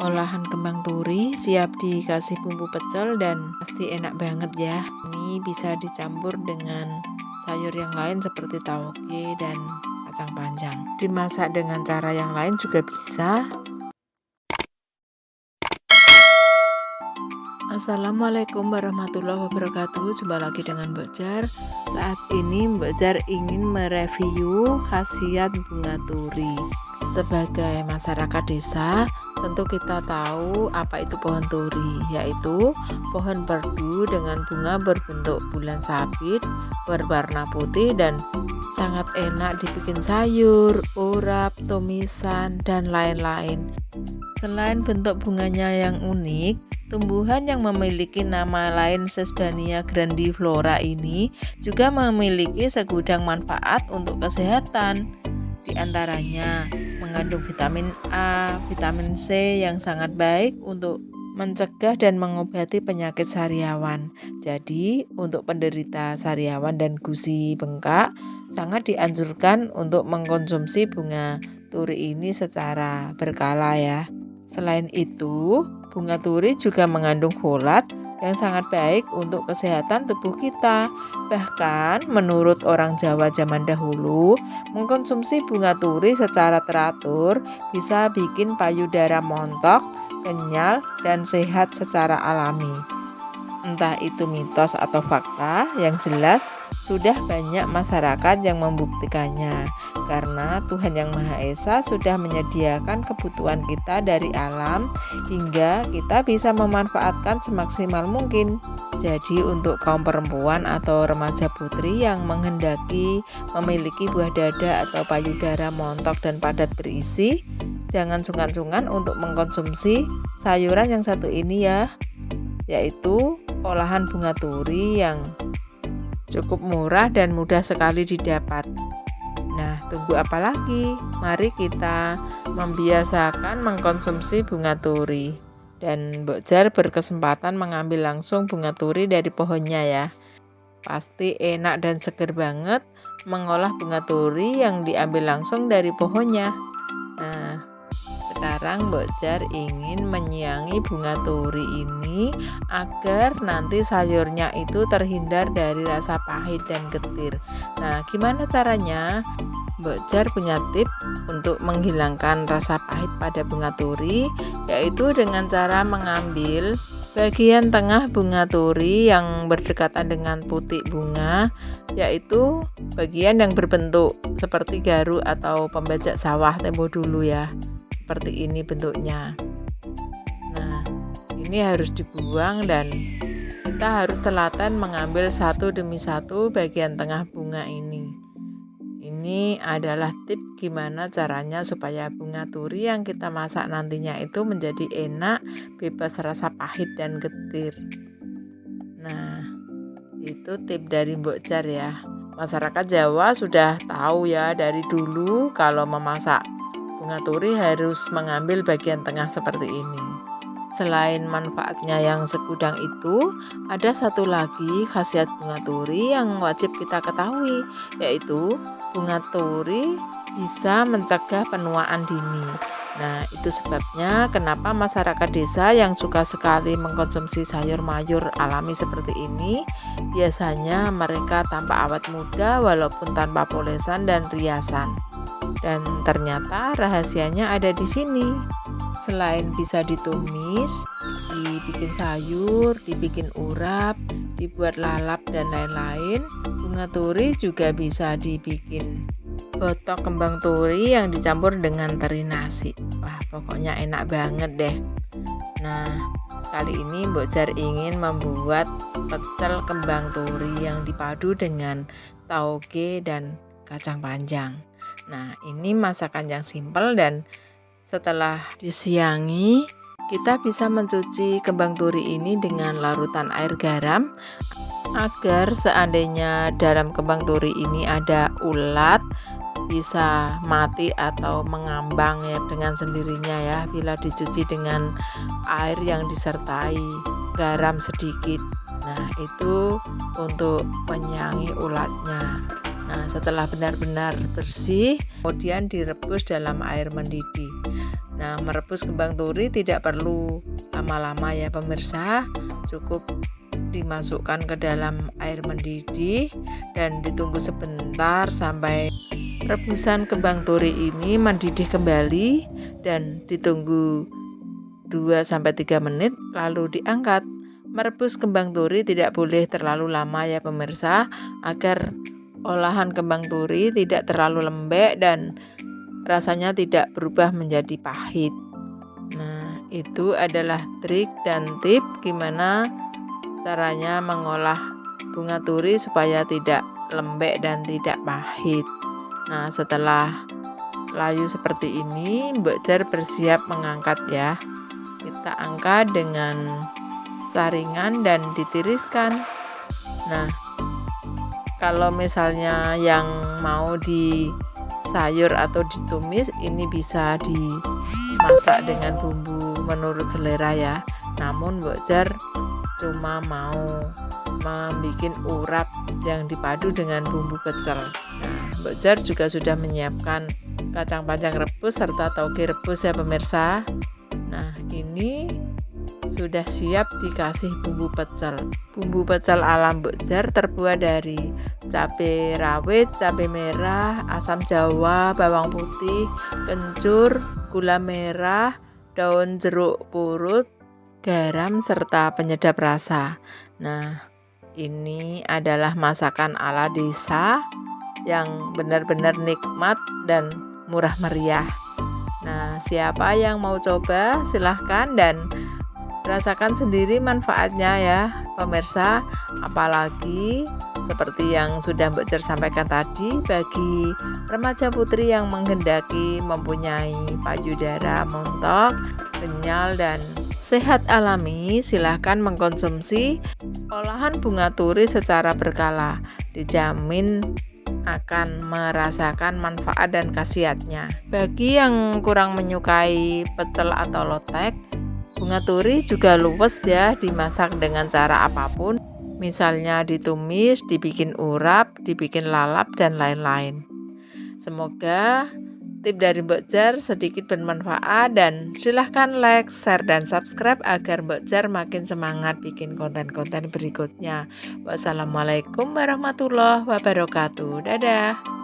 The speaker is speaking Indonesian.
Olahan kembang turi siap dikasih bumbu pecel dan pasti enak banget ya. Ini bisa dicampur dengan sayur yang lain seperti tauge dan kacang panjang. Dimasak dengan cara yang lain juga bisa. Assalamualaikum warahmatullahi wabarakatuh. Jumpa lagi dengan Mbak Jar. Saat ini Mbak Jar ingin mereview khasiat bunga turi. Sebagai masyarakat desa, tentu kita tahu apa itu pohon turi, yaitu pohon perdu dengan bunga berbentuk bulan sabit, berwarna putih dan sangat enak dibikin sayur, urap, tumisan, dan lain-lain. Selain bentuk bunganya yang unik, tumbuhan yang memiliki nama lain Sesbania grandiflora ini juga memiliki segudang manfaat untuk kesehatan. Di antaranya mengandung vitamin A, vitamin C yang sangat baik untuk mencegah dan mengobati penyakit sariawan. Jadi, untuk penderita sariawan dan gusi bengkak, sangat dianjurkan untuk mengkonsumsi bunga turi ini secara berkala ya. Selain itu, bunga turi juga mengandung folat yang sangat baik untuk kesehatan tubuh kita. Bahkan menurut orang Jawa zaman dahulu, mengkonsumsi bunga turi secara teratur bisa bikin payudara montok, kenyal, dan sehat secara alami. Entah itu mitos atau fakta, yang jelas sudah banyak masyarakat yang membuktikannya. Karena Tuhan Yang Maha Esa sudah menyediakan kebutuhan kita dari alam hingga kita bisa memanfaatkan semaksimal mungkin. Jadi untuk kaum perempuan atau remaja putri yang menghendaki memiliki buah dada atau payudara montok dan padat berisi, jangan sungkan-sungkan untuk mengkonsumsi sayuran yang satu ini ya, yaitu olahan bunga turi yang cukup murah dan mudah sekali didapat. Nah, tunggu apa lagi? Mari kita membiasakan mengkonsumsi bunga turi. Dan Mbok Jar berkesempatan mengambil langsung bunga turi dari pohonnya ya. Pasti enak dan seger banget mengolah bunga turi yang diambil langsung dari pohonnya. Nah, sekarang Mbok Jar ingin menyiangi bunga turi ini agar nanti sayurnya itu terhindar dari rasa pahit dan getir. Nah, gimana caranya? Mbok Jar punya tips untuk menghilangkan rasa pahit pada bunga turi, yaitu dengan cara mengambil bagian tengah bunga turi yang berdekatan dengan putik bunga, yaitu bagian yang berbentuk seperti garu atau pembajak sawah tempo dulu ya. Seperti ini bentuknya. Nah, ini harus dibuang dan kita harus telaten mengambil satu demi satu bagian tengah bunga ini. Ini adalah tips gimana caranya supaya bunga turi yang kita masak nantinya itu menjadi enak, bebas rasa pahit dan getir. Nah, itu tips dari Mbok Jar ya. Masyarakat Jawa sudah tahu ya dari dulu kalau memasak bunga turi harus mengambil bagian tengah seperti ini. Selain manfaatnya yang segudang itu, ada satu lagi khasiat bunga turi yang wajib kita ketahui, yaitu bunga turi bisa mencegah penuaan dini. Nah, itu sebabnya kenapa masyarakat desa yang suka sekali mengkonsumsi sayur mayur alami seperti ini, biasanya mereka tampak awet muda walaupun tanpa polesan dan riasan. Dan ternyata rahasianya ada di sini. Selain bisa ditumis, dibikin sayur, dibikin urap, dibuat lalap dan lain-lain, bunga turi juga bisa dibikin botok kembang turi yang dicampur dengan teri nasi. Wah, pokoknya enak banget deh. Nah, kali ini Mbok Jar ingin membuat pecel kembang turi yang dipadu dengan tauge dan kacang panjang. Nah, ini masakan yang simpel dan setelah disiangi, kita bisa mencuci kembang turi ini dengan larutan air garam agar seandainya dalam kembang turi ini ada ulat bisa mati atau mengambang ya dengan sendirinya ya bila dicuci dengan air yang disertai garam sedikit. Nah, itu untuk menyiangi ulatnya. Nah, setelah benar-benar bersih, kemudian direbus dalam air mendidih. Nah, merebus kembang turi tidak perlu lama-lama ya pemirsa, cukup dimasukkan ke dalam air mendidih dan ditunggu sebentar sampai rebusan kembang turi ini mendidih kembali dan ditunggu 2-3 menit lalu diangkat. Merebus kembang turi tidak boleh terlalu lama ya pemirsa, agar olahan kembang turi tidak terlalu lembek dan rasanya tidak berubah menjadi pahit. Nah, itu adalah trik dan tip gimana caranya mengolah bunga turi supaya tidak lembek dan tidak pahit. Nah, setelah layu seperti ini, Mbok Jar bersiap mengangkat ya. Kita angkat dengan saringan dan ditiriskan. Nah, kalau misalnya yang mau di sayur atau ditumis, ini bisa dimasak dengan bumbu menurut selera ya. Namun Mbok Jar cuma mau membuat urap yang dipadu dengan bumbu pecel. Nah, Mbok Jar juga sudah menyiapkan kacang panjang rebus serta tauge rebus ya pemirsa. Nah, ini sudah siap dikasih bumbu pecel. Bumbu pecel ala Mbok Jar terbuat dari cabai rawit, cabai merah, asam jawa, bawang putih, kencur, gula merah, daun jeruk purut, garam, serta penyedap rasa. Nah, ini adalah masakan ala desa yang benar-benar nikmat dan murah meriah. Nah, siapa yang mau coba silahkan dan rasakan sendiri manfaatnya ya pemirsa. Apalagi seperti yang sudah Mbok Jar sampaikan tadi, bagi remaja putri yang menghendaki mempunyai payudara montok, kenyal dan sehat alami, silahkan mengkonsumsi olahan bunga turi secara berkala. Dijamin akan merasakan manfaat dan khasiatnya. Bagi yang kurang menyukai pecel atau lotek, bunga turi juga luwes ya dimasak dengan cara apapun. Misalnya ditumis, dibikin urap, dibikin lalap dan lain-lain. Semoga tip dari Mbok Jar sedikit bermanfaat dan silahkan like, share, dan subscribe agar Mbok Jar makin semangat bikin konten-konten berikutnya. Wassalamualaikum warahmatullahi wabarakatuh. Dadah.